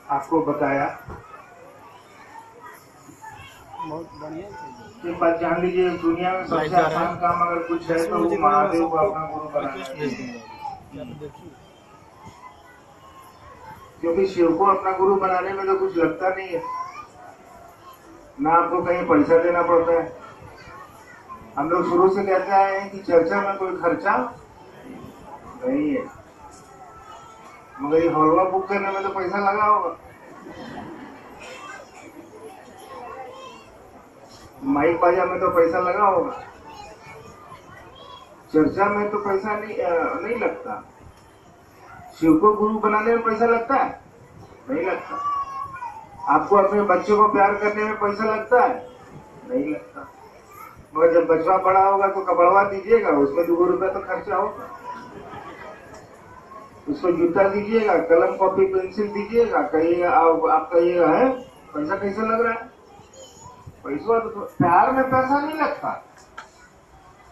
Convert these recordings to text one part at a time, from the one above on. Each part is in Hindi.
आपको बताया बहुत बढ़िया कि बात जान लीजिए, दुनिया में सबसे आसान काम अगर कुछ है तो वो महादेव को अपना गुरु बनाना है। क्योंकि शिव को अपना गुरु बनाने में तो कुछ लगता नहीं है, ना आपको कहीं पैसा देना पड़ता है। हम लोग शुरू से कहते आए हैं कि चर्चा में कोई खर्चा नहीं है, मगर ये हलवा बुक करने में तो पैसा लगा होगा, माइक बाजा में तो पैसा लगा होगा, चर्चा में तो पैसा नहीं लगता। शिव को गुरु बनाने में पैसा लगता है? नहीं लगता। आपको अपने बच्चे को प्यार करने में पैसा लगता है? नहीं लगता। मगर जब बच्चा बड़ा होगा तो कपड़वा दीजिएगा, उसमें 2 रुपए तो खर्चा होगा। उसको जूता दीजिएगा, कलम कॉपी पेंसिल दीजिएगा, कहिएगा आपका ये है, पैसा कैसे लग रहा है? पैसा तो प्यार में पैसा नहीं लगता,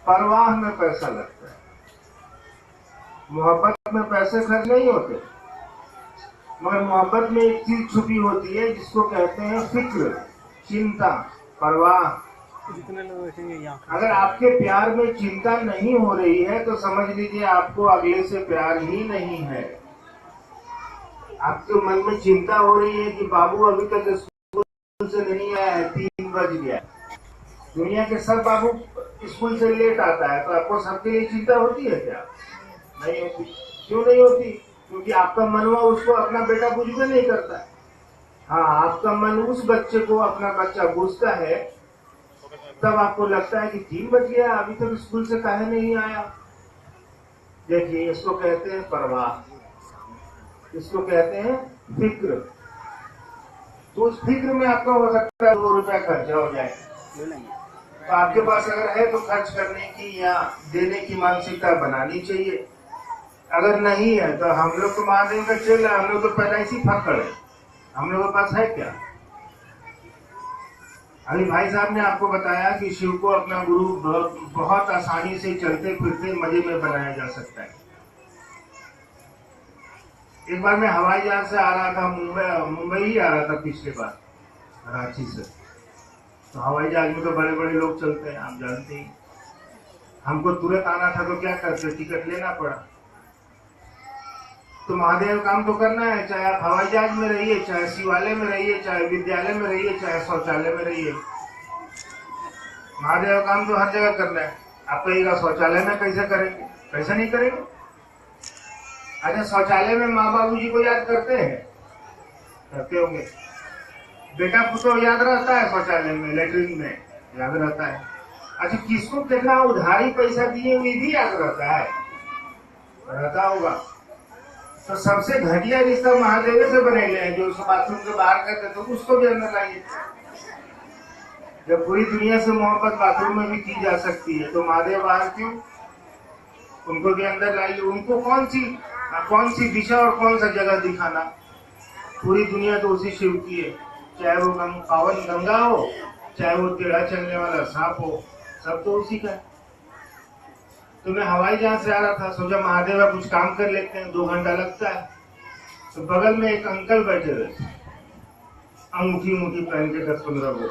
परवाह में पैसा लगता है। मोहब्बत में पैसे खर्च नहीं होते, मगर मोहब्बत में एक चीज छुपी होती है जिसको कहते हैं फिक्र, चिंता, परवाह। जितने लोग बैठेंगे यहाँ, अगर आपके प्यार में चिंता नहीं हो रही है तो समझ लीजिए आपको अगले से प्यार ही नहीं है। आपके मन में चिंता हो रही है कि बाबू अभी तक स्कूल से नहीं आया है, 3 बज गया। दुनिया के सब बाबू स्कूल से लेट आता है, तो आपको सबके लिए चिंता होती है क्या? नहीं होती। क्यों नहीं होती? क्योंकि आपका मनवा उसको अपना बेटा बुझवे नहीं करता है। हाँ, आपका मन उस बच्चे को अपना बच्चा बुझता है, तब आपको लगता है कि 3 बज गया, अभी तक स्कूल से काहे नहीं आया। देखिए, इसको कहते हैं परवाह, इसको कहते हैं फिक्र। तो उस फिक्र में आपका हो सकता है 2 रुपया खर्चा हो जाए, तो आपके पास अगर है तो खर्च करने की या देने की मानसिकता बनानी चाहिए। अगर नहीं है तो हम लोग तो महादेव का चेला, हम लोग तो पैदाइशी फक्कड़ है, हम लोगों के पास है क्या? अभी भाई साहब ने आपको बताया कि शिव को अपना गुरु बहुत आसानी से चलते फिरते मजे में बनाया जा सकता है। एक बार मैं हवाई जहाज से आ रहा था, मुंबई ही आ रहा था पिछले बार, रांची से। तो हवाई जहाज में तो बड़े बड़े लोग चलते हैं, आप जानते ही। हमको तुरंत आना था तो क्या करते, टिकट लेना पड़ा। तो महादेव काम तो करना है, चाहे आप हवाई जहाज में रहिए, चाहे शिवालय में रहिए, चाहे विद्यालय में रहिए, चाहे शौचालय में रहिए, महादेव काम तो हर जगह करना है। आप कहिएगा शौचालय में कैसे करेंगे? कैसे नहीं करेंगे? अच्छा, शौचालय में माँ बाबू जी को याद करते हैं? करते होंगे। बेटा पुतो याद रहता है शौचालय में, लेटरिन में याद रहता है। अच्छा, किसको कितना उधारी पैसा दिए हुए भी याद रहता है? रहता होगा। तो सबसे घटिया रिश्ता महादेव से बनेले हैं, जो उसको बाथरूम के बाहर करते तो उसको भी अंदर लाइए। जब पूरी दुनिया से मोहब्बत बाथरूम में भी की जा सकती है तो महादेव बाहर क्यों? उनको भी अंदर लाइए। उनको कौन सी दिशा और कौन सा जगह दिखाना? पूरी दुनिया तो उसी शिव की है, चाहे वो पावन गंगा हो, चाहे वो टेढ़ा चलने वाला सांप हो, सब तो उसी का है। तो मैं हवाई जहाज से आ रहा था, सोचा महादेव का कुछ काम कर लेते हैं, 2 घंटा लगता है। तो बगल में एक अंकल बैठे थे, अंगूठी पहन के 10-15 को।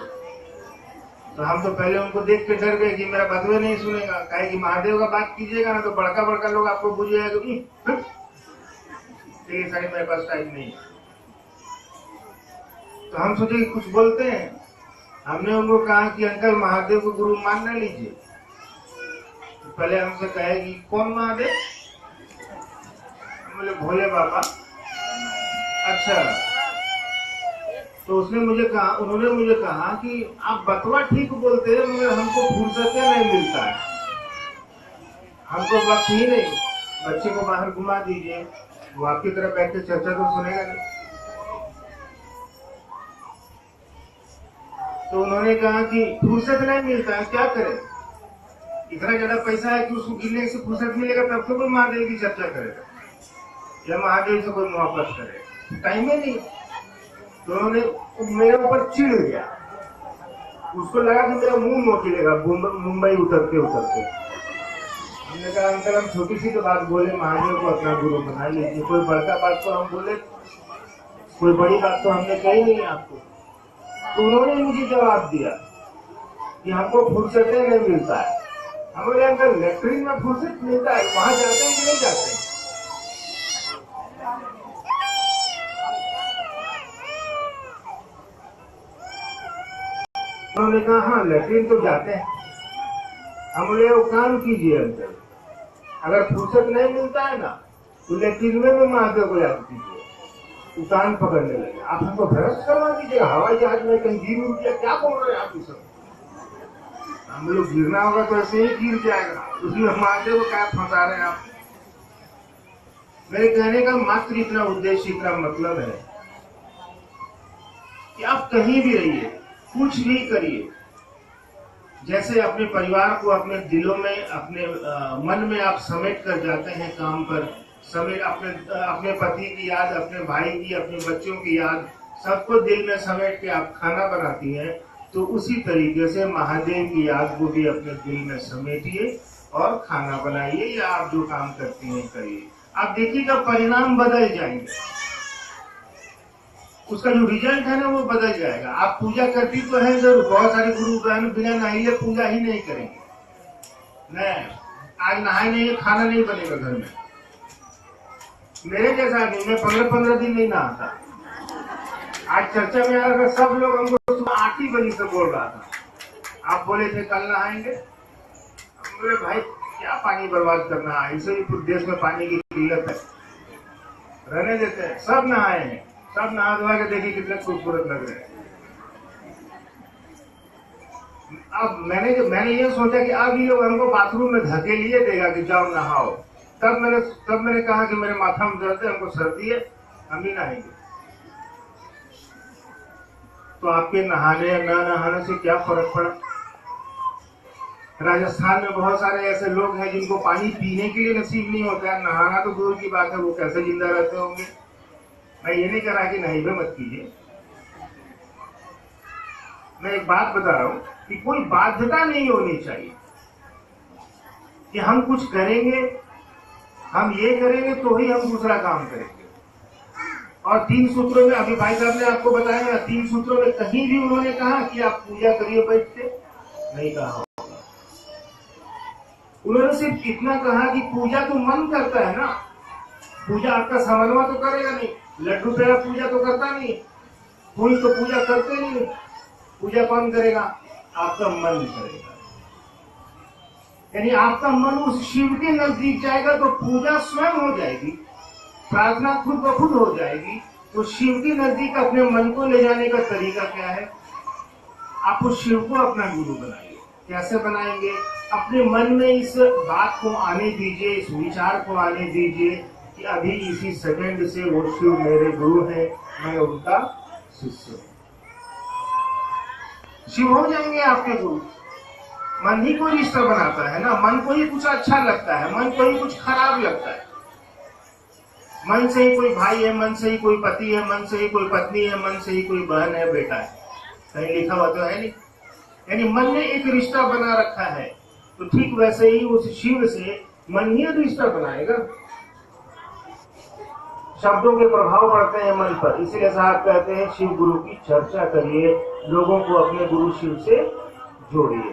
तो हम तो पहले उनको देख के डर गए कि मेरा बतवे नहीं सुनेगा, कहे कि महादेव का बात कीजिएगा ना तो बड़का बड़का लोग आपको बुझेगा कि सारी मेरे पास टाइम नहीं। तो हम सोचे कि कुछ बोलते हैं। हमने उनको कहा कि अंकल, महादेव को गुरु मान ना लीजिए। तो पहले हमसे कहे कि कौन महादेव? बोले भोले बाबा। अच्छा, तो उन्होंने मुझे कहा कि आप बतवा ठीक बोलते हैं, मगर हमको फुर्सत नहीं मिलता है, हमको वक्त ही नहीं। बच्चे को बाहर घुमा दीजिए, वो आपकी तरफ बैठ के चर्चा तो सुनेगा नहीं। तो उन्होंने कहा कि फुर्सत नहीं मिलता है, क्या करें? इतना ज्यादा पैसा है कि उसको गिनने से फुर्सत मिलेगा तब तो कोई महादेव की चर्चा करेगा या महादेव से कोई मोहब्बत करेगा, टाइम ही नहीं। तो उन्होंने मेरे ऊपर चिढ़ गया, उसको लगा कि मेरा मुंह नोचेगा मुंबई उतरते उतरते। हमने कहा अंकल, हम छोटी सी तो बात बोले, महादेव को अपना गुरु बना लीजिए, कोई बड़का बात तो हम बोले। कोई बड़ी बात तो हमने कही नहीं आपको। तो उन्होंने मुझे जवाब दिया कि हमको फुर्सत नहीं मिलता है। हम बोले अंकल लेटरिन में फुर्सत मिलता है, वहां जाते हैं कि नहीं जाते हैं? उन्होंने कहा हाँ लेटरिन तो जाते हैं। हम बोले वो काम कीजिए अंकल, अगर फुर्सत नहीं मिलता है ना तो लेटरिन में महादेव को याद कीजिए। उतान पकड़ने लगे, आप हमको भ्रष्ट करवा दीजिएगा, हवाई जहाज में कहीं गिर उड़ गया, क्या बोल रहे हैं आप? सब हम लोग गिरना होगा तो ऐसे ही गिर जाएगा, उसमें महादेव को क्या फंसा रहे हैं आप? मेरे कहने का मात्र इतना उद्देश्य, इतना मतलब है कि आप कहीं भी रहिए, कुछ भी करिए, जैसे अपने परिवार को अपने दिलों में, अपने मन में आप समेट कर जाते हैं काम पर, समेट अपने पति की याद, अपने भाई की, अपने बच्चों की याद, सबको दिल में समेट के आप खाना बनाती हैं, तो उसी तरीके से महादेव की याद को भी अपने दिल में समेटिए और खाना बनाइए या आप जो काम करती हैं करिए। आप देखिएगा परिणाम बदल जाएंगे, उसका जो रिजल्ट है ना वो बदल जाएगा। आप पूजा करती तो है जरूर, बहुत सारे गुरु बहन बिना नहाए पूजा ही नहीं करेंगे, नहीं आज नहाए नहीं खाना नहीं बनेगा घर में। मेरे जैसा नहीं, मैं 15-15 दिन नहीं नहाता। आज चर्चा में आकर सब लोग हमको 8 ही बजे से बोल रहा था, आप बोले थे कल नहाएंगे। हम बोले भाई क्या पानी बर्बाद करना है, इसे भी देश में पानी की किल्लत है, रहने देते हैं। सब नहाए हैं, सब नहा धोआ के देखिए कितने खूबसूरत लग रहे हैं। अब मैंने ये सोचा कि अब ये लोग हमको बाथरूम में धकेलिए देगा कि जाओ नहाओ। तब मैंने कहा कि मेरे माथा में दर्द है, हमको सर्दी है, हम ही नहाएंगे। तो आपके नहाने या न नहाने से क्या फर्क पड़ा? राजस्थान में बहुत सारे ऐसे लोग हैं जिनको पानी पीने के लिए नसीब नहीं होता है, नहाना तो दूर की बात है, वो कैसे जिंदा रहते होंगे। मैं ये नहीं कह रहा कि नहीं भी मत कीजिए, मैं एक बात बता रहा हूं कि कोई बाध्यता नहीं होनी चाहिए कि हम कुछ करेंगे, हम ये करेंगे तो ही हम दूसरा काम करेंगे। और 3 सूत्रों में अभी भाई साहब ने आपको बताया ना, 3 सूत्रों में कहीं भी उन्होंने कहा कि आप पूजा करिए बैठ के, नहीं कहा होगा। उन्होंने सिर्फ इतना कहा कि पूजा तो मन करता है ना, पूजा आपका समन्वय तो करेगा नहीं, लड्डू पेड़ा पूजा तो करता नहीं, फूल तो पूजा करते नहीं, पूजा कौन करेगा? आपका मन करेगा। यानी आपका मन उस शिव के नजदीक जाएगा तो पूजा स्वयं हो जाएगी, प्रार्थना खुद ब खुद हो जाएगी। तो शिव के नजदीक अपने मन को ले जाने का तरीका क्या है? आप उस शिव को अपना गुरु बनाइए। कैसे बनाएंगे? अपने मन में इस बात को आने दीजिए, इस विचार को आने दीजिए कि अभी इसी सेकंड से वो शिव मेरे गुरु हैं, मैं उनका शिष्य हूं। शिव हो जाएंगे आपके गुरु। मन ही कोई रिश्ता बनाता है ना, मन को ही कुछ अच्छा लगता है, मन को ही कुछ खराब लगता है। मन से ही कोई भाई है, मन से ही कोई पति है, मन से ही कोई पत्नी है, मन से ही कोई बहन है, बेटा है, कहीं लिखा हुआ तो है नहीं। यानी मन ने एक रिश्ता बना रखा है, तो ठीक वैसे ही उस शिव से मन ही रिश्ता बनाएगा। शब्दों के प्रभाव पड़ते हैं मन पर, इसीलिए साहब कहते हैं शिव गुरु की चर्चा करिए, लोगों को अपने गुरु शिव से जोड़िए,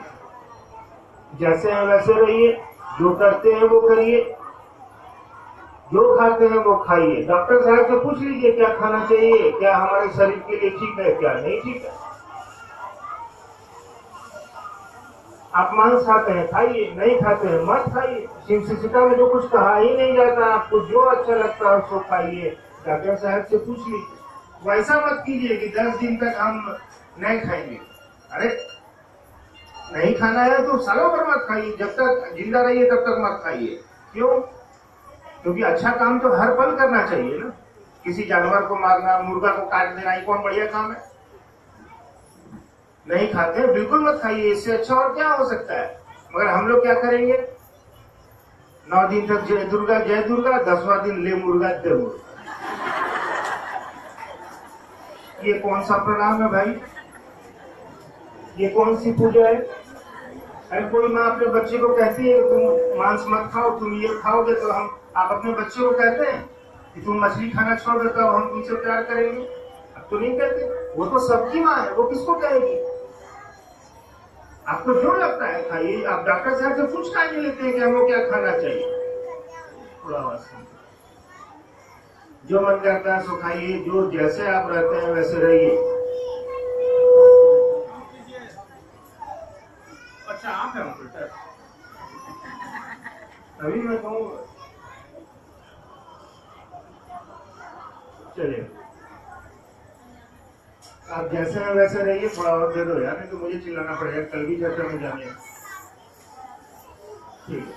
जैसे हैं वैसे रहिए, जो करते हैं वो करिए, जो खाते हैं वो खाइए। डॉक्टर साहब से पूछ लीजिए क्या खाना चाहिए, क्या हमारे शरीर के लिए ठीक है, क्या नहीं ठीक है। आप मांस खाते हैं खाइए, नहीं खाते हैं मत खाइए। शिवशिशिका में जो कुछ कहा ही नहीं जाता, आपको जो अच्छा लगता है उसको खाइए। डॉक्टर साहब से पूछ लीजिए। वैसा मत कीजिए कि 10 दिन तक हम नहीं खाएंगे। अरे नहीं खाना है तो सालों भर मत खाइए, जब तक जिंदा रहिए तब तक मत खाइए। क्यों? क्योंकि अच्छा काम तो हर पल करना चाहिए ना। किसी जानवर को मारना, मुर्गा को काट देना, ये कौन बढ़िया काम है? नहीं खाते, बिल्कुल मत खाइए, इससे अच्छा और क्या हो सकता है। मगर हम लोग क्या करेंगे? 9 दिन तक जय दुर्गा 10वां दिन ले मुर्गा दे मुर्गा। ये कौन सा प्रणाम है भाई? ये कौन सी पूजा है? अरे कोई माँ अपने बच्चे को कहती है तुम मांस मत खाओ, तुम ये खाओगे तो आप अपने बच्चे को कहते हैं कि तुम मछली खाना छोड़ दो तब हम तुमसे प्यार करेंगे। तो नहीं कहते, वो तो सबकी माँ है, वो किसको कहेगी? आपको क्यों लगता है खाइए? आप डॉक्टर साहब से पूछ का नहीं लेते हैं कि हमको क्या खाना चाहिए? थोड़ा आवाज सुनिए। जो मन करता है सो खाइए, जो जैसे आप रहते हैं वैसे रहिए। अच्छा आप हैं फिल्टर, अभी मैं कहूँ चलिए आप जैसे हैं वैसे रहिए। थोड़ा और दे दो यार, नहीं तो मुझे चिल्लाना पड़ेगा, कल भी चर्चा में जाने। ठीक है,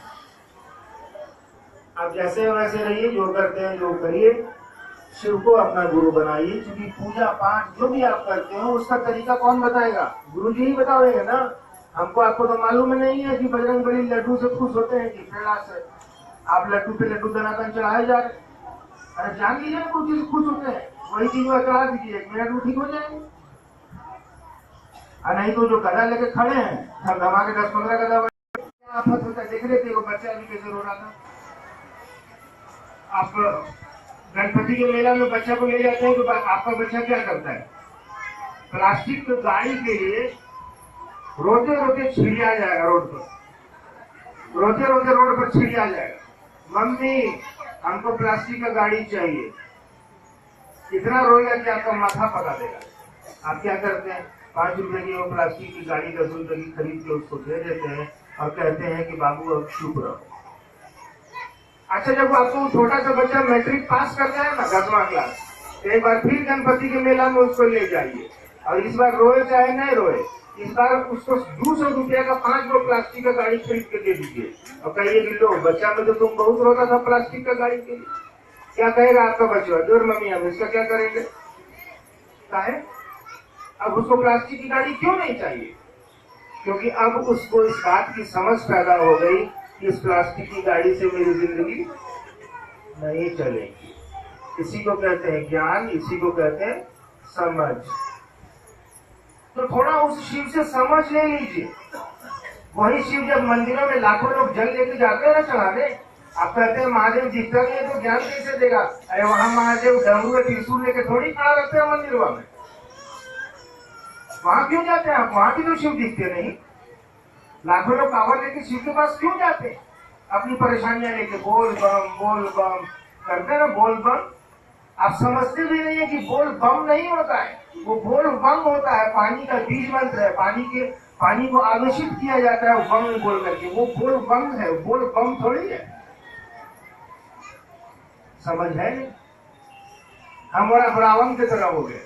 आप जैसे हैं वैसे रहिए, जो करते हैं जो करिए, शिव को अपना गुरु बनाइए। क्योंकि पूजा पाठ जो भी आप करते हो उसका तरीका कौन बताएगा? गुरु जी ही बताएंगे ना। हमको आपको तो मालूम नहीं है कि बजरंग बली लड्डू से खुश होते हैं कि पेड़ा से। आप लड्डू पे लड्डू दनादन चढ़ाए जा रहे। अरे जान लीजिए ना, कोई चीज खुश होते हैं, वही चीज वो चढ़ा दीजिए, 1 मिनट में ठीक हो जाएंगे। और नहीं तो जो गधा लेके खड़े हैं, हम धमा के 10-15 गधा आफत होता है। देख रहे थे वो बच्चा अभी कैसे रो रहा था। आप गणपति के मेला में बच्चा को ले जाते हैं तो आपका बच्चा क्या करता है? प्लास्टिक की गाड़ी के लिए रोते रोते छिड़िया जाएगा रोड पर, रोते रोते रोड पर छिड़िया जाएगा। मम्मी हमको प्लास्टिक का गाड़ी चाहिए। इतना रोएगा कि आपका माथा पका देगा। आप क्या करते हैं? 5 रुपए की वो प्लास्टिक की गाड़ी 10 रुपए की खरीद के उसको दे देते हैं और कहते हैं कि बाबू अब चुप रहो। अच्छा, जब आपको छोटा सा बच्चा मैट्रिक पास कर जाए ना 10वां क्लास, तो एक बार फिर गणपति के मेला में उसको ले जाइए और इस बार रोए चाहे नहीं रोए, इस बार उसको 200 रुपया का 5 गो प्लास्टिक का गाड़ी खरीद के दे दीजिए और कहिए कि लो बच्चा में तो तुम बहुत रोता था प्लास्टिक का गाड़ी के लिए। क्या कहेगा आपका बच्चा? दूर मम्मी हम इसका क्या करेंगे? काहे? अब उसको प्लास्टिक की गाड़ी क्यों नहीं चाहिए? क्योंकि अब उसको इस बात की समझ पैदा हो गई कि इस प्लास्टिक की गाड़ी से मेरी जिंदगी नहीं चलेगी। इसी को कहते हैं ज्ञान, इसी को कहते हैं समझ। तो थोड़ा उस शिव से समझ ले लीजिए। वही शिव जब मंदिरों में लाखों लोग जल लेके जाते हैं ना चढ़ाने, आप कहते हैं महादेव दिखता नहीं है तो ज्ञान कैसे देगा? अरे वहां महादेव डमरू त्रिशूल लेके थोड़ी खड़ा रहते हैं मंदिरों में। वहां क्यों जाते हैं आप? वहां भी तो शिव दिखते नहीं। लाखों लोग पावर लेके शिव के पास क्यों जाते हैं? अपनी परेशानियां लेके बोल बम करते हैं ना, बोल बम। आप समझते भी नहीं है कि बोल बम नहीं होता है, वो बोल बम होता है। पानी का बीज मंत्र है, पानी को आवेशित किया जाता है बम बोल करके, वो बोल बम है, बोल बम थोड़ी है। समझ है नहीं? हमारा रावण की तरह हो गए।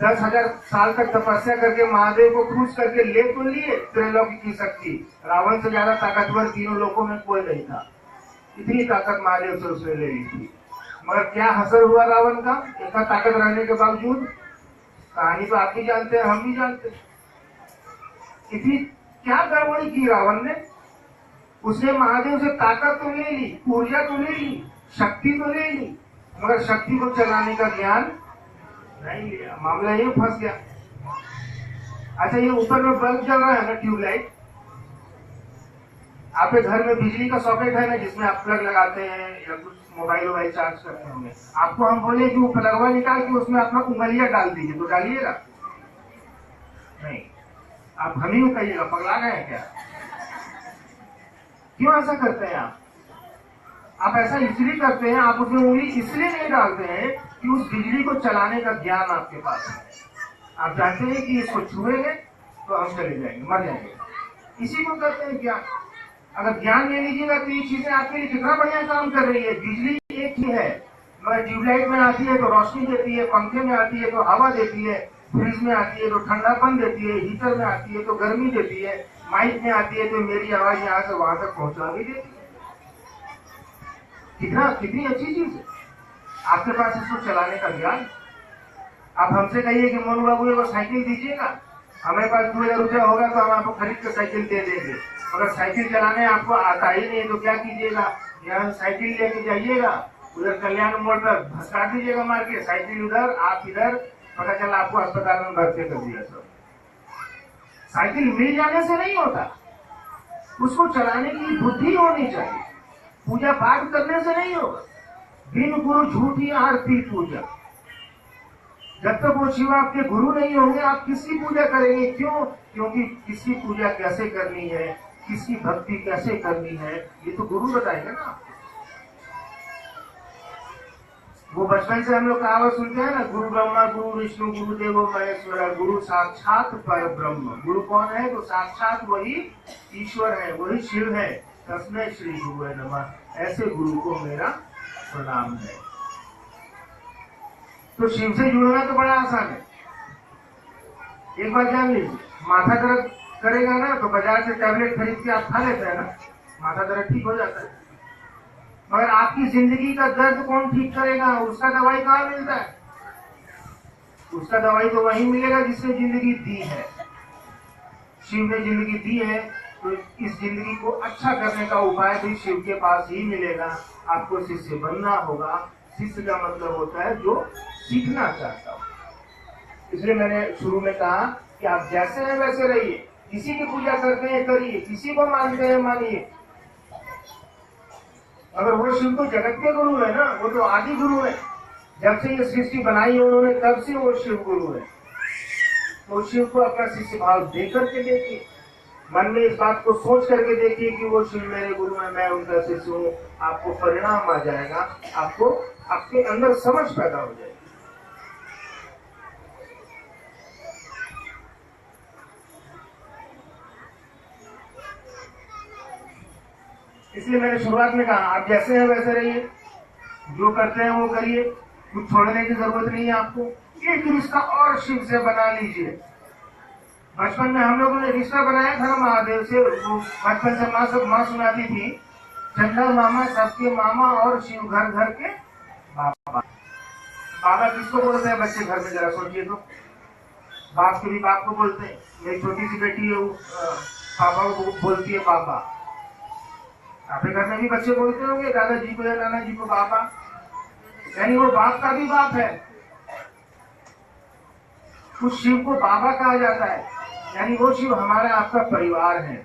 10,000 साल तक तपस्या करके महादेव को खुश करके ले तो लिए त्रैलोक्य की शक्ति। रावण से ज्यादा ताकतवर तीनों लोगों में कोई नहीं था। इतनी ताकत महादेव से उसने ले ली थी। मगर क्या असर हुआ रावण का? इतना ताकत रहने के बावजूद? कहानी तो आप भी जानते हैं, हम भी जानते हैं। इतनी क्या गड़बड़ी की रावण ने? उसने महादेव से ताकत तो ले ली, ऊर्जा तो ले ली, शक्ति तो ले ली, मगर शक्ति को चलाने का ज्ञान नहीं लिया। मामला ये फंस गया। अच्छा, ये ऊपर में बल्ब जल रहा है ना, ट्यूबलाइट, आपके घर में बिजली का सॉकेट है ना जिसमें आप प्लग लगाते हैं या कुछ मोबाइल चार्ज करते होंगे। आपको हम बोले कि वो प्लगवा निकाल के उसमें अपना उंगलियां डाल दीजिए, तो डालिएगा नहीं? आप हम ही कहिएगा पगला गए क्या? क्यों ऐसा करते हैं आप ऐसा इसलिए करते हैं, आप उसमें उंगली इसलिए नहीं डालते हैं कि उस बिजली को चलाने का ज्ञान आपके पास है। आप जानते हैं कि इसको छुएंगे तो हम चले जाएंगे, मर जाएंगे। इसी को कहते हैं ज्ञान। अगर ज्ञान ले लीजिएगा तो ये चीजें आपके लिए कितना बढ़िया काम कर रही है। बिजली एक ही है, मगर ट्यूबलाइट में आती है तो रोशनी देती है, पंखे में आती है तो हवा देती है, फ्रिज में आती है तो ठंडापन देती है, हीटर में आती है तो गर्मी देती है, माइक में आती है तो मेरी आवाज यहाँ से वहां तक पहुंचा भी देती है। कितनी अच्छी चीज है। आपके पास इसको चलाने का ज्ञान। आप हमसे कहिए कि मोनू बाबू वो साइकिल दीजिएगा, हमारे पास 2,000 रुपया होगा तो हम आपको खरीद कर साइकिल दे देंगे। अगर साइकिल चलाने आपको आता ही नहीं तो क्या कीजिएगा? यहाँ साइकिल लेके जाइएगा, उधर कल्याण मोड़ पर भसका दीजिएगा मार के, साइकिल उधर आप इधर, पता चला आपको अस्पताल में भर्ती कर दिया। सब साइकिल मिल जाने से नहीं होता, उसको चलाने की बुद्धि होनी चाहिए। पूजा पाठ करने से नहीं होगा। बिन गुरु झूठी आरती पूजा। जब तक वो शिव आपके गुरु नहीं होंगे आप किसकी पूजा करेंगे? क्यों? क्योंकि किसकी पूजा कैसे करनी है, किसकी भक्ति कैसे करनी है, ये तो गुरु बताएंगे ना। वो बचपन से हम लोग कहावत सुनते हैं ना, गुरु ब्रह्मा गुरु विष्णु गुरु देवो महेश्वर, गुरु साक्षात पर ब्रह्म। गुरु कौन है? तो साक्षात वही ईश्वर है, वही शिव है। तस्मै श्री गुरुवे नमः। ऐसे गुरु को मेरा प्रणाम है। तो शिव से जुड़ना तो बड़ा आसान है। एक बात जान लीजिए, माथा दर्द करेगा ना तो बाजार से टैबलेट खरीद के आप खा लेते हैं ना, माथा दर्द ठीक हो जाता है। मगर आपकी जिंदगी का दर्द कौन ठीक करेगा? उसका दवाई कहाँ मिलता है? उसका दवाई तो वही मिलेगा जिसने जिंदगी दी है। शिव ने जिंदगी दी है तो इस जिंदगी को अच्छा करने का उपाय भी शिव के पास ही मिलेगा। आपको शिष्य बनना होगा। शिष्य का मतलब होता है जो सीखना चाहता हो। इसलिए मैंने शुरू में कहा कि आप जैसे हैं वैसे रहिए। किसी की पूजा करते हैं करिए, किसी को मानते हैं मानिए। अगर वो शिव तो जगत के गुरु है ना, वो तो आदि गुरु है। जब से ये सृष्टि बनाई है उन्होंने तब से वो शिव गुरु है। तो शिव को अपना शिष्य भाव दे करके देखिए, मन में इस बात को सोच करके देखिए कि वो शिव मेरे गुरु है, मैं उनका शिष्य हूँ। आपको परिणाम आ जाएगा, आपको आपके अंदर समझ पैदा हो जाएगी। इसलिए मैंने शुरुआत में कहा आप जैसे हैं वैसे रहिए, जो करते हैं वो करिए, कुछ छोड़ने की जरूरत नहीं है आपको। एक रिश्ता और शिव से बना लीजिए। बचपन में हम लोगों ने रिश्ता बनाया था ना महादेव से। वो बचपन से माँ सुनाती थी, चंदा मामा सबके मामा और शिव घर घर के बाबा। बाबा किसको बोलते हैं बच्चे घर में? जरा सोचिए तो। बाप के भी बाप को बोलते हैं। मेरी छोटी सी बेटी है, पापा को बोलती है पापा। आपके घर में भी बच्चे बोलते होंगे दादाजी को या नाना जी को बाबा, यानी वो बाप का भी बाप है। उस शिव को बाबा कहा जाता है, यानी वो शिव हमारा आपका परिवार है।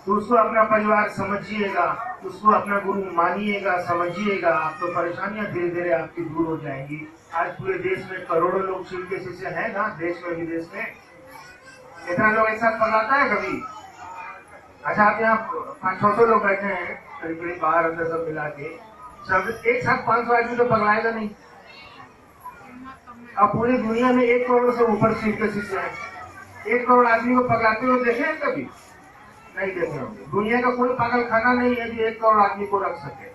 तो उसको अपना परिवार समझिएगा, उसको अपना गुरु मानिएगा, समझिएगा। आपको तो परेशानियां धीरे धीरे आपकी दूर हो जाएंगी। आज पूरे देश में करोड़ों लोग शिव के शिष्य हैं ना, देश में विदेश में। इतना लोग एक साथ पगलाता है कभी? अच्छा, आप यहाँ 500-600 लोग बैठे हैं, करीब करीब बाहर अंदर सब मिला के, सब एक साथ 500 आदमी तो पगलाएगा नहीं। अब पूरी दुनिया में 1 करोड़ से ऊपर शिव के शिष्य हैं। 1 करोड़ आदमी को पगलाते हुए देखे हैं कभी? नहीं देखे होंगे। दुनिया का कोई पागल खाना नहीं है जो 1 करोड़ आदमी को रख सके।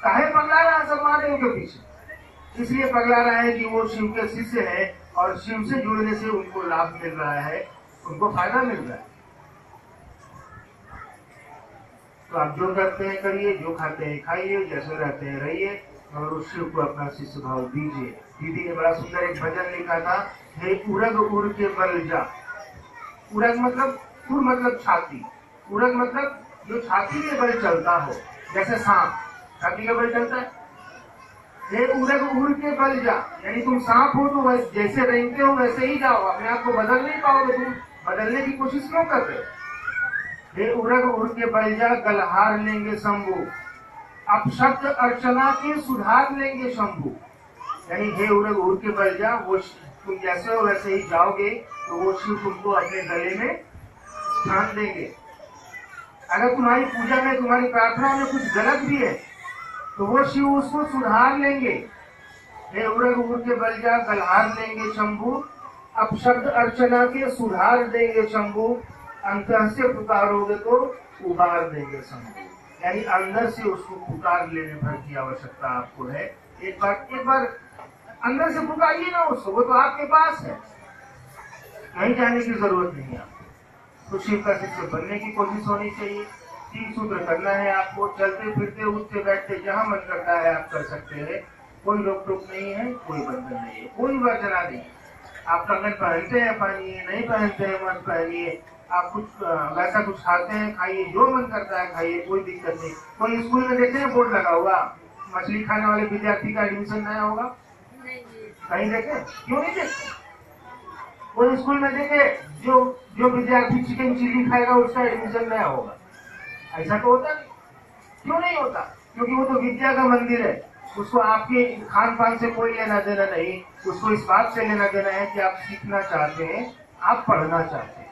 काहे पगला रहा है सब महादेव के पीछे? इसलिए पगला रहा है कि वो शिव के शिष्य है और शिव से जुड़ने से उनको लाभ मिल रहा है, उनको फायदा मिल रहा है। तो आप जो करते हैं करिए, जो खाते हैं खाइए, जैसे रहते हैं रहिए, और उस शिव को अपना शिष्य भाव दीजिए। दीदी ने बड़ा सुंदर एक भजन लिखा था, हे उरग उड़ के बल जा। उरग मतलब उर मतलब छाती, उरग मतलब जो छाती के बल चलता हो, जैसे सांप छाती के बल चलता है। हे उरग उड़ के बल जा, यानी तुम सांप हो तो जैसे रेंगते हो वैसे ही जाओ, अपने आप को बदल नहीं पाओगे। तुम बदलने की कोशिश क्यों करते हो? हे उरग उड़ के बल जा, गलहार लेंगे शंभु, अपशब्द अर्चना के सुधार लेंगे शंभु। यानी हे उरग उड़ के बल जा, वो तुम जैसे हो वैसे ही जाओगे तो वो शिव तुमको अपने गले में स्थान देंगे। अगर तुम्हारी पूजा में, तुम्हारी प्रार्थना में कुछ गलत भी है तो वो शिव उसको सुधार लेंगे। हे उरग उड़ के बल जा, गलहार लेंगे शंभु, अपशब्द अर्चना के सुधार देंगे शंभु, अंतर से पुकारोगे तो उबार देंगे शंभु। यानी अंदर से उसको पुकार लेने भर की आवश्यकता आपको है। एक बार अंदर से पुकारिए ना उसको, वो तो आपके पास है, कहीं जाने की जरूरत नहीं है आपको। तो शिव का शिष्य बनने की कोशिश होनी चाहिए। 3 सूत्र करना है आपको, चलते फिरते उठते बैठते जहां मन करता है आप कर सकते हैं। कोई रोक टोक नहीं है, कोई बंधन नहीं है, कोई वर्जना नहीं। आप कंगन पहनते हैं पहनिए, नहीं पहनते हैं मत पहनिए। आप कुछ वैसा कुछ खाते हैं खाइए, जो मन करता है खाइए, कोई दिक्कत नहीं। कोई स्कूल में देखे हैं बोर्ड लगा हुआ मछली खाने वाले विद्यार्थी का एडमिशन नया होगा? कहीं देखे? क्यों नहीं देखे? कोई स्कूल में देखे जो विद्यार्थी चिकन चिल्ली खाएगा उसका एडमिशन नया होगा? ऐसा तो होता नहीं। क्यों नहीं होता? क्योंकि वो तो विद्या का मंदिर है, उसको आपके खान पान से कोई लेना देना नहीं, उसको इस बात से लेना देना है कि आप सीखना चाहते हैं, आप पढ़ना चाहते हैं।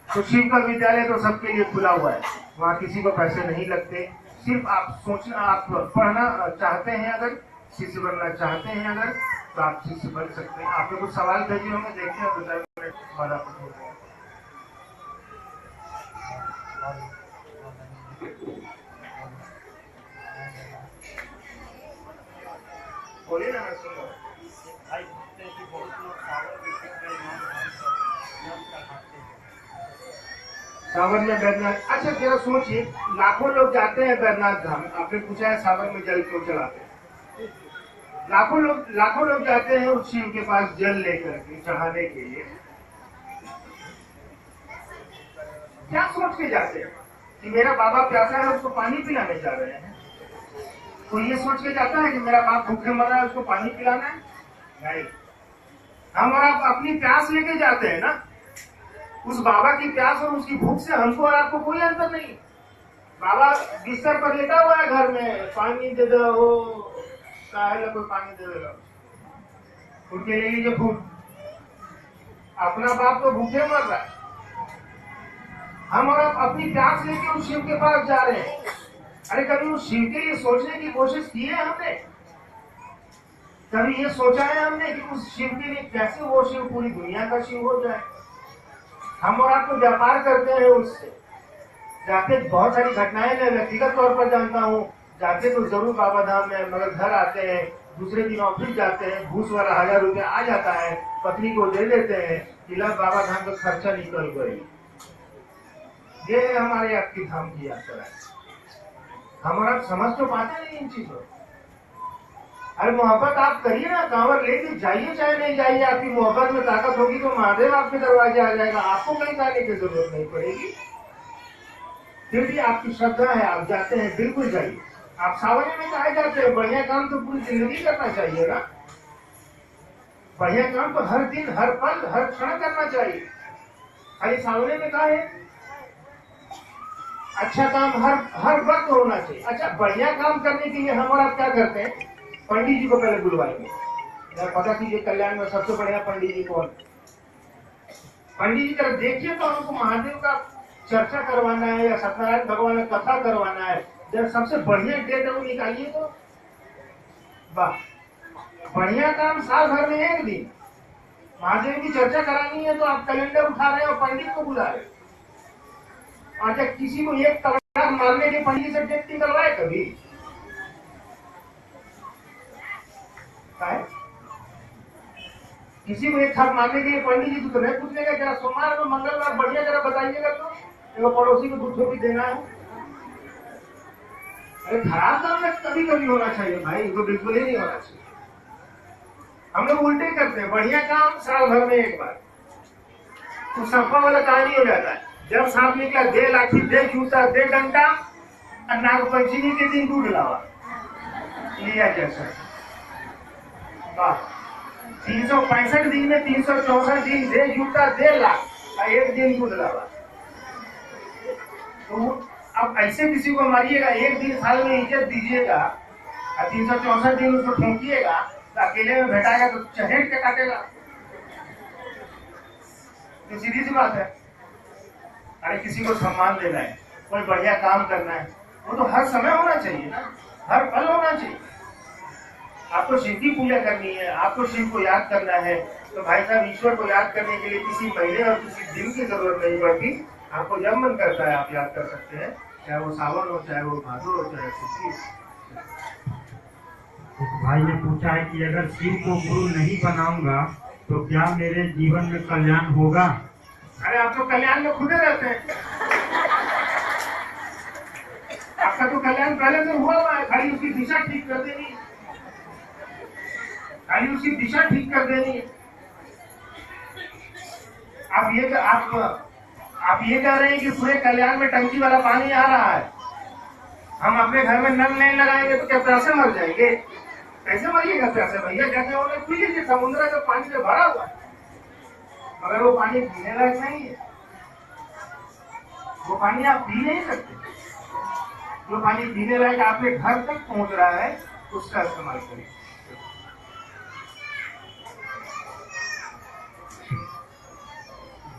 तो शिव का विद्यालय तो सबके लिए खुला हुआ है, वहाँ किसी को पैसे नहीं लगते। सिर्फ आप सोचना, आप पढ़ना चाहते हैं, अगर शिष्य बनना चाहते हैं अगर, तो आप शिष्य बन सकते हैं। आपने कुछ सवाल भेजे होंगे, देखते हैं 2-4 मिनट बाद आप बोलिए ना, मैं सुन रहा हूँ। सावन में बैद्यनाथ, अच्छा जरा सोचिए, लाखों लोग जाते हैं बैद्यनाथ धाम। आपने पूछा है सावन में जल क्यों चढ़ाते हैं? लाखों लोग जाते हैं उस शिव के पास जल लेकर के चढ़ाने के लिए। क्या सोच के जाते हैं कि मेरा बाबा प्यासा है, उसको पानी पिलाने जा रहे हैं? कोई ये सोच के जाता है कि मेरा बाप भूखे मर रहा है, उसको पानी पिलाना है? नहीं। हम और आप अपनी प्यास लेके जाते हैं ना। उस बाबा की प्यास और उसकी भूख से हमको और आपको कोई अंतर नहीं। बाबा बिस्तर पर लेटा हुआ है घर में, पानी दे दो, वो कोई पानी दे देगा, उनके ले लीजिए भूख। अपना बाप तो भूखे मर रहा है, हम और आप अपनी प्यास लेके उस शिव के पास जा रहे हैं। अरे कभी उस शिव के लिए सोचने की कोशिश की है हमने? कभी ये सोचा है हमने कि उस शिव के लिए कैसे वो शिव पूरी दुनिया का शिव हो जाए? हम और आप तो व्यापार करते हैं उससे। जाते बहुत सारी घटनाएं मैं व्यक्तिगत तौर पर जानता हूँ, जाते तो जरूर बाबा धाम में, मगर घर आते हैं, दूसरे दिन ऑफिस जाते हैं, घूस वाला 1000 रुपया आ जाता है, पत्नी को दे देते हैं कि ला बाबा धाम का खर्चा निकल गई। ये है हमारे आपकी धाम की यात्रा है। हम और आप समझ तो पाते नहीं इन चीजों। अरे मोहब्बत आप करिए ना, कांवर लेके जाइए चाहे नहीं जाइए, आपकी मोहब्बत में ताकत होगी तो महादेव आपके दरवाजे आ जाएगा, आपको कहीं जाने की जरूरत नहीं पड़ेगी। फिर भी आपकी श्रद्धा है, आप जाते हैं, बिल्कुल जाइए। आप सावने में काहे जाते हैं? बढ़िया काम तो पूरी जिंदगी करना चाहिए ना। बढ़िया काम तो हर दिन, हर पल, हर क्षण करना चाहिए। खाली सावने में काहे? अच्छा काम हर वक्त होना चाहिए। अच्छा, बढ़िया काम करने के लिए हम और आप क्या करते हैं? पंडित जी को पहले बुलवाएंगे, पता कीजिए कल्याण में सबसे बढ़िया पंडित जी कौन? पंडित जी तरफ देखिए तो हमको महादेव का चर्चा करवाना है या सत्यनारायण भगवान का कथा करवाना है, जब सबसे बढ़िया डेट वो निकालिए तो वाह। बढ़िया काम साल भर में एक दिन महादेव की चर्चा करानी है तो आप कैलेंडर उठा रहे हैं और पंडित को बुला रहे हैं। और जब किसी को एक तगड़ा मारने के पंडित से डेट निकलवाए कभी? किसी को एक थप मारने के लिए पंडित जी तो नहीं पूछने का जरा सोमवार में मंगलवार बढ़िया जरा बताइएगा तो पड़ोसी को दूध भी देना है। अरे खराब काम में कभी कभी होना चाहिए भाई, तो बिल्कुल ही नहीं होना चाहिए। हम लोग उल्टे करते हैं, बढ़िया काम साल भर में एक बार। तो सफा वाला कहानी हो जाता है, जब सांप निकला दे लाठी दे जूता दे डंडा, और नागपंचमी के दिन दूध लावा लिया जैसा। वाह, 365 दिन में 364 दिन दे जूता दे लाख, एक दिन दूध लावा। तो अब ऐसे किसी को मारिएगा, एक दिन साल में इज्जत दीजिएगा और 364 दिन उसको ठोंकिएगा तो अकेले में भेटाएगा तो चहेट के काटेगा। तो सीधी सी बात है। अरे किसी को सम्मान देना है, कोई बढ़िया काम करना है, वो तो हर समय होना चाहिए ना, हर पल होना चाहिए। आपको शिव की पूजा करनी है, आपको शिव को याद करना है, तो भाई साहब ईश्वर को याद करने के लिए किसी महीने और किसी दिन की जरूरत नहीं पड़ती। आपको जब मन करता है आप याद कर सकते हैं, चाहे वो सावन हो, चाहे वो भादो हो, चाहे किसी। भाई ने पूछा है कि अगर शिव को गुरु नहीं बनाऊंगा तो क्या मेरे जीवन में कल्याण होगा? अरे आप तो कल्याण में खुदे रहते हैं, आपका तो कल्याण पहले से हुआ है, खाली उसकी दिशा ठीक कर देनी है, खाली उसकी दिशा ठीक कर देनी है। आप ये कह रहे हैं कि पूरे कल्याण में टंकी वाला पानी आ रहा है, हम अपने घर में नल नहीं लगाएंगे तो क्या प्यासे मर जाएंगे? कैसे मरिएगा प्यासे भैया? जैसे उन्हें पी लीजिए, समुद्र का पानी से भरा हुआ है, मगर वो पानी पीने लायक नहीं है, वो पानी आप पी नहीं सकते। जो पानी पीने लायक आपके घर तक पहुंच रहा है उसका इस्तेमाल करिए।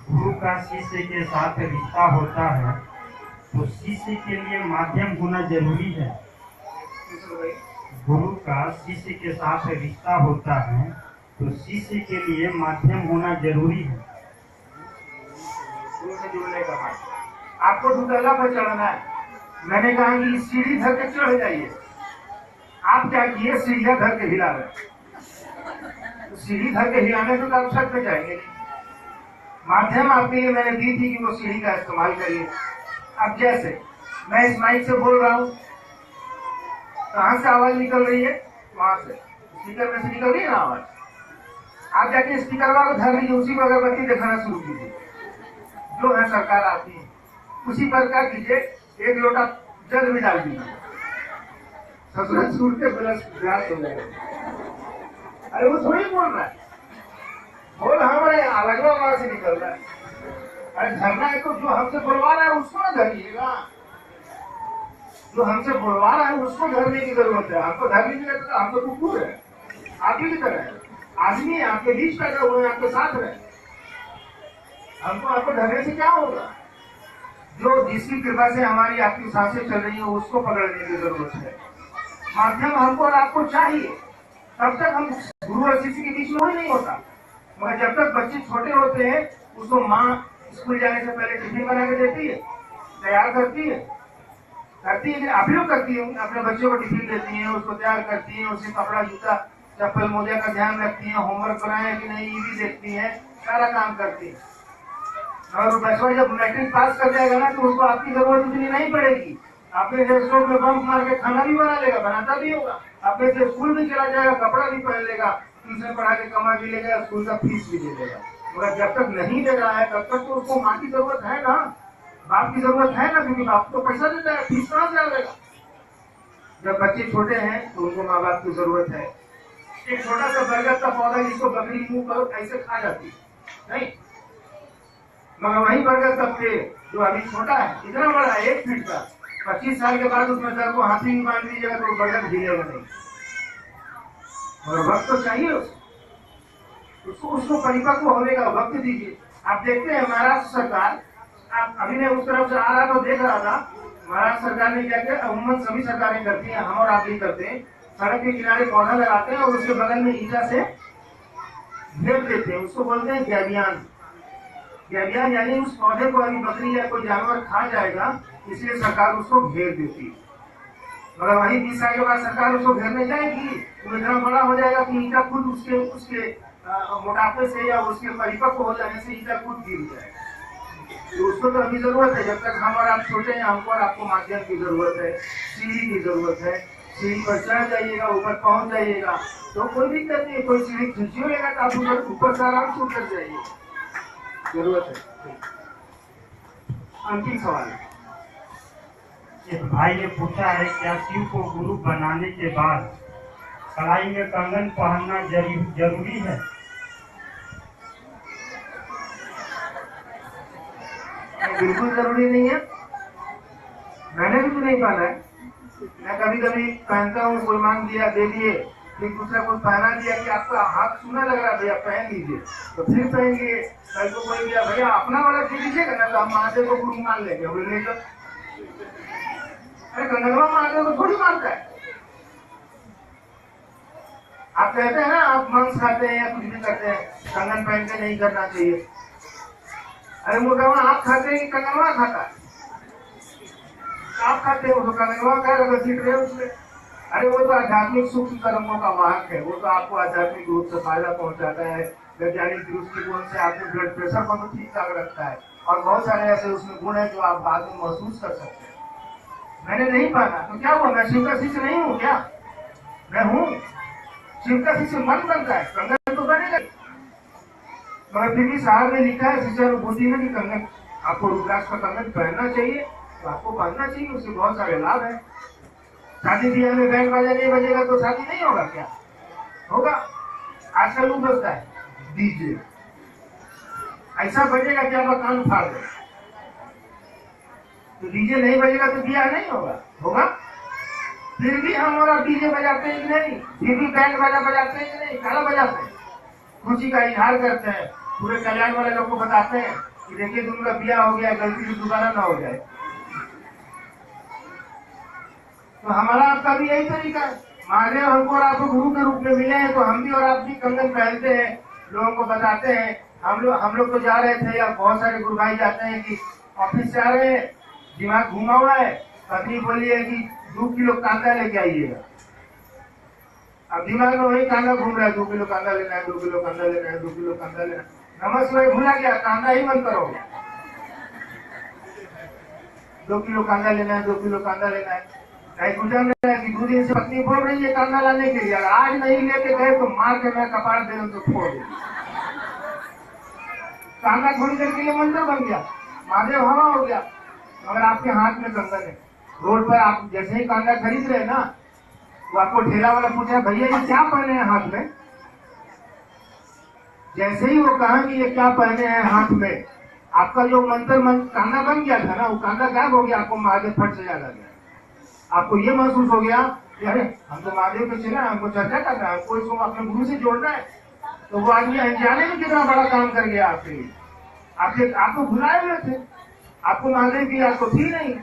गुरु का शिष्य के साथ रिश्ता होता है तो शिष्य के लिए माध्यम होना जरूरी है। गुरु का शिष्य के साथ रिश्ता होता है तो शिष्य के लिए माध्यम होना जरूरी है। गुरु से जुड़ने का माध्यम। आपको दुतल्ला पर चढ़ना है, मैंने कहा कि सीढ़ी धर के चढ़ जाइए। आप क्या किए, सीढ़ियां धर के हिला रहे। तो सीढ़ी धर के हिलाने से तो आप छत पे जाएंगे नहीं। माध्यम आपके लिए मैंने दी थी कि वो सीढ़ी का इस्तेमाल करिए। अब जैसे मैं इस माइक से बोल रहा हूँ, कहाँ से आवाज निकल रही है, वहां से स्पीकर में से निकल रही है ना आवाज। आप जाके स्पीकर वाला धर लीजिए, उसी में अगरबत्ती दिखाना शुरू कीजिए। जो है सरकार आती है उसी पर क्या कीजिए, एक लोटा जल भी डाल दीजिए, ससुर सूर के ब्लास्ट हो जाएगा। अरे वो थोड़ी बोल रहा है, बोल हमारे अलगवा वहां से निकल रहा है। अरे धरना है तो जो हमसे बोलवा रहा है उसको ना धरिएगा, जो हमसे बोलवा रहा है उसको धरने की जरूरत है। हमको धरने की जरूरत है, हम तो कुकुर है, आप ही की तरह है, आदमी है, आपके बीच पैदा हुए हैं, आपके साथ रहे। हमको आपको धरने से क्या होगा। जो जिसकी कृपा से हमारी आपकी सांसें चल रही है उसको पकड़ने की जरूरत है। माध्यम हमको और आपको चाहिए, तब तक हम गुरु और शिष्य के बीच में वही नहीं होता। मगर जब तक बच्चे छोटे होते हैं उसको माँ स्कूल जाने से पहले टिफिन बना के देती है, तैयार करती है आप लोग करती है, अपने बच्चों को टिफिन देती है, उसको तैयार करती है, उससे कपड़ा जूता चप्पल मोजा का ध्यान रखती है, होमवर्क बनाया कि नहीं ये भी देखती है, सारा काम करती है। और बच्चा जब मैट्रिक पास कर जाएगा ना तो उसको आपकी जरूरत इतनी नहीं पड़ेगी। अपने से स्टोव में बम मार के खाना भी बना लेगा, बनाता भी होगा, अपने से स्कूल भी चला जाएगा, कपड़ा भी पहन लेगा, ट्यूशन पढ़ा के कमा भी लेगा, स्कूल का फीस भी दे देगा। मगर जब तक नहीं दे रहा है तब तक तो उसको माँ की जरूरत है ना, बाप की जरूरत है ना, क्योंकि बाप तो पैसा देता है, फीस कहाँ से आएगा। जब बच्चे छोटे हैं तो उनको माँ बाप की जरूरत है। एक छोटा सा बरगद का पौधा जिसको बकरी मुंह करो ऐसे खा जाती नहीं, मगर वही बरगद का पेड़ जो अभी छोटा है, इतना बड़ा है 1 फीट का, 25 साल के बाद उसमें सर को हाथी में बांध दीजिएगा तो बरगद गिरेगा नहीं। और वक्त तो चाहिए उसको परिपक्व होने का वक्त दीजिए। आप देखते हैं महाराष्ट्र सरकार, आप अभी मैं उस तरफ से आ रहा था देख रहा था, महाराष्ट्र सरकार ने क्या किया, अमूमन सभी सरकारें करती हैं, हम और आप भी करते हैं, सड़क के किनारे पौधा लगाते हैं और उसके बगल में ईटा से घेर देते हैं, उसको बोलते हैं गैबियान। गैबियान यानी उस पौधे को अभी बकरी या कोई जानवर खा जाएगा, इसलिए सरकार उसको घेर देती है। मगर वही 20 साल के बाद सरकार उसको घेरने जाएगी तो इतना बड़ा हो जाएगा कि ईटा खुद उसके मोटापे से या उसके परिपक्व हो जाने से ईटा खुद गिर जाएगा। तो उसको तो अभी जरूरत है, जब तक हम और आप छोटे हैं हमको और आपको माध्यम की जरूरत है, सीढ़ी की जरूरत है। सीढ़ी पर चढ़ जाइएगा, ऊपर पहुंच जाइएगा तो कोई दिक्कत नहीं है, कोई सीढ़ी खींची होगा तो आप ऊपर से आराम से उतर जाइए, जरूरत है। अंतिम सवाल है, एक भाई ने पूछा है, क्या शिव को गुरु बनाने के बाद कलाई में कंगन पहनना जरूरी है? बिल्कुल जरूरी नहीं है, मैंने भी तो नहीं पहना है। मैं कभी कभी पहनता हूँ, कोई मांग दिया दे दिए, फिर दूसरा कोई पहना दिया कि आपका हाथ सूना लग रहा है भैया पहन लीजिए, तो फिर पहन लिए। कल को कोई दिया भैया अपना वाला दे दीजिएगा ना, तो हम महादेव को गुरु मान लेंगे, बोले तो अरे कंगनवा महादेव को थोड़ी मानता है। आप कहते हैं ना आप मांस खाते हैं या कुछ भी करते हैं, कंगन पहन के नहीं करना चाहिए। अरे मुर्गा आप खाते हैं कि कंगनवा खाता है? आप खाते हैं, वो तो कंगनवा का रसीद रहे उसमें। अरे वो तो आध्यात्मिक सूक्ष्म कर्मों का वाहक है, वो तो आपको आध्यात्मिक रूप से फायदा पहुंचाता है, वैज्ञानिक दृष्टिकोण से आपके ब्लड प्रेशर को भी ठीक ठाक रखता है, और बहुत सारे ऐसे उसमें गुण है जो आप बाद में महसूस कर सकते हैं। मैंने नहीं पाना तो क्या हुआ, मैं शिव का शिष्य नहीं हूँ क्या? मैं हूँ, शिव का शिष्य मन बनता है, कंगन तो बनेगा। मगर फिर भी साहब ने लिखा है शिष्यानुभूति में कि कंगन आपको रुद्राक्ष का कंगन पहनना चाहिए, तो आपको पहनना चाहिए, उससे बहुत सारे लाभ है। शादी ब्याह में बैंड बाजा नहीं बजेगा तो शादी नहीं होगा क्या? होगा। आजकल लोग बजता है डीजे, ऐसा बजेगा कि आपका कान फाड़ दे। तो डीजे नहीं बजेगा तो ब्याह नहीं होगा, होगा? फिर भी हम और आप डीजे बजाते हैं कि नहीं, फिर भी बैंड बाजा बजाते हैं कि नहीं, गाना बजाते हैं, खुशी का इजहार करते हैं, पूरे कल्याण वाले लोग को बताते हैं कि देखिए तुमका ब्याह हो गया, गलती से दोबारा ना हो जाए। तो हमारा आपका भी यही तरीका है। महादेव हमको और आपको गुरु के रूप में मिले हैं, तो हम भी और आप भी कंगन पहनते हैं, लोगों को बताते हैं। हम लोग तो जा रहे थे, या बहुत सारे गुरु भाई जाते हैं कि ऑफिस से आ रहे हैं, दिमाग घूमा हुआ है, पत्नी बोली है कि 2 किलो कांदा लेके आइएगा। अब दिमाग में वही कांदा घूम रहा है, 2 किलो कांदा लेना है, 2 किलो कांदा लेना है, 2 किलो कांदा लेना है। नमस्कार भूला गया, कांदा ही मत करो। 2 किलो कांदा लेना है, 2 किलो कांदा लेना है। नहीं गुजर रहा है कि 2 दिन से पत्नी बोल रही है कांदा लाने के लिए, आज नहीं लेके गए तो मार के मैं कपाड़ दे दूं तो फोड़ दे। कांदा थोड़ी देर के लिए मंदिर बन गया, महादेव हवा हो गया, मगर आपके हाथ में कंगन है। रोड पर आप जैसे ही कांदा खरीद रहे हैं ना, वो आपको ठेला वाला पूछा भैया ये क्या पहने हैं हाथ में। जैसे ही वो कहा कि ये क्या पहने हैं हाथ में, आपका जो कांदा बन गया था ना, वो कांदा गायब हो गया, आपको महादेव फट से याद आ गया। आपको ये महसूस हो गया कि अरे हम तो महादेव पे चले, हमको चर्चा करना है, हमको इसको अपने गुरु से जोड़ना है। तो वो आदमी अनजाने में कितना बड़ा काम कर गया आपके लिए। आपको भुलाए हुए थे, आपको महादेव की याद तो थी नहीं,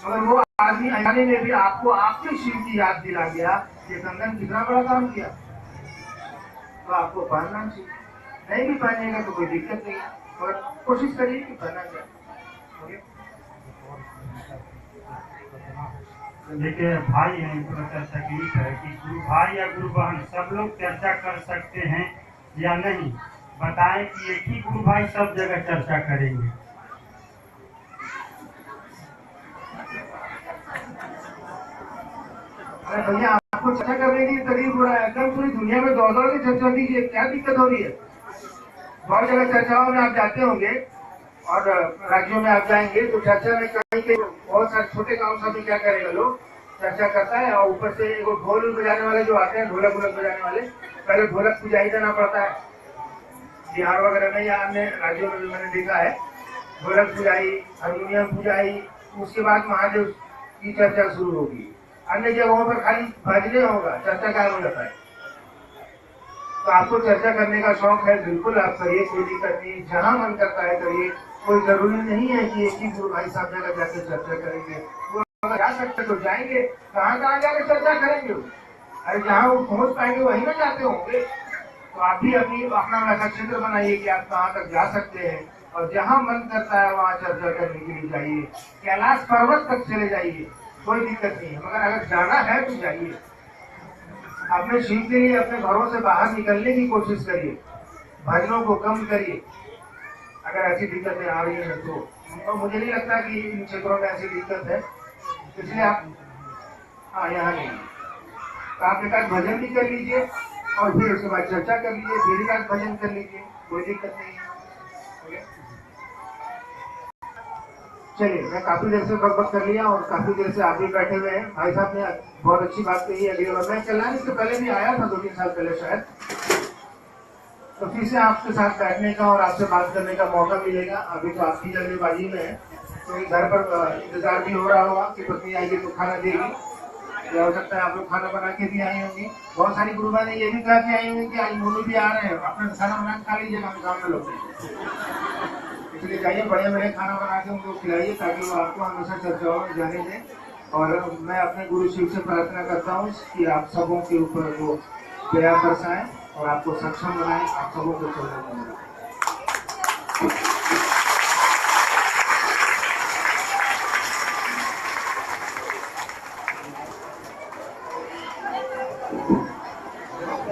मगर वो आदमी अनजाने में भी आपको आपके शिव की याद दिला गया। ये कंगन कितना बड़ा काम किया। तो आपको पहनना चाहिए, नहीं भी पहनेगा तो कोई दिक्कत नहीं, और कोशिश करिए कि पहना जाए। देखिए भाई हैं, थोड़ा तकलीफ है कि गुरु भाई या गुरु बहन सब लोग चर्चा कर सकते हैं या नहीं, बताएं कि एक ही गुरु भाई सब जगह चर्चा करेंगे। अरे भैया आपको चर्चा करने की तकलीफ हो रहा है, एकदम पूरी दुनिया में दौड़ दौड़ के चर्चा कीजिए, क्या दिक्कत हो रही है। बहुत जगह चर्चाओं में आप जाते होंगे और राज्यों में आप जाएंगे तो चर्चा में कहीं के बहुत सारे छोटे गाँव सब क्या करेगा, लोग चर्चा करता है और ऊपर से वो ढोल बजाने वाले जो आते हैं, ढोलक बजाने वाले, पहले ढोलक पुजाई देना पड़ता है। बिहार वगैरह में या अन्य राज्यों में भी मैंने देखा है, ढोलक पुजाई, हारमोनियम पुजाई, उसके बाद महादेव की चर्चा शुरू होगी। अन्य जगहों पर खाली भजने होगा, चर्चा गायब हो जाता है। तो आपको चर्चा करने का शौक है, बिल्कुल आप करिए, कोई दिक्कत नहीं, जहाँ मन करता है करिए। कोई जरूरी नहीं है कि एक ही गुरु भाई साहब जगह जाकर चर्चा करेंगे। वो अगर जा सकते तो जाएंगे, कहाँ कहाँ जाकर चर्चा करेंगे। अरे जहाँ वो पहुँच पाएंगे वहीं ना जाते होंगे। तो आप भी अपना ऐसा क्षेत्र बनाइए कि आप कहाँ तक जा सकते हैं, और जहाँ मन करता है वहाँ चर्चा करने के लिए जाइए। कैलाश पर्वत तक चले जाइए, कोई दिक्कत नहीं है, मगर अगर जाना है तो जाइए। अपने शिव के लिए अपने घरों से बाहर निकलने की कोशिश करिए, भजनों को कम करिए। अगर ऐसी दिक्कतें आ रही हैं तो मुझे नहीं लगता कि इन क्षेत्रों में ऐसी दिक्कत है, इसलिए आप यहाँ नहीं, तो आप एक आध भजन भी कर लीजिए और फिर उसके बाद चर्चा कर लीजिए, फिर एक आध भजन कर लीजिए, कोई दिक्कत नहीं है। चलिए, मैं काफी देर से बकबक कर लिया और काफी देर से आप भी बैठे हुए हैं। भाई साहब ने बहुत अच्छी बात कही है। अगली बार मैं कल्याण इससे पहले भी आया था, 2-3 साल पहले शायद, तो फिर से आपके साथ बैठने का और आपसे बात करने का मौका मिलेगा। अभी तो आपकी जल्दबाजी में है, तो घर पर इंतजार भी हो रहा होगा कि पत्नी आएगी तो खाना देगी, या हो सकता है आप लोग खाना बना के भी आई होंगी। बहुत सारी गुरुबा ने ये भी कहा कि आई होंगी कि आज मोनू भी आ रहे हैं, अपना खाना बना खा लीजिए, हम सामने लोग। इसलिए जाइए, बढ़िया बढ़िया खाना बना के उनको खिलाइए, ताकि वो आपको हमेशा चर्चाओं में जाने दें। और मैं अपने गुरु शिव से प्रार्थना करता हूँ कि आप सबों के ऊपर वो दया बरसाएं और आपको सक्षम बनाएं, आप सबों को चलने दें।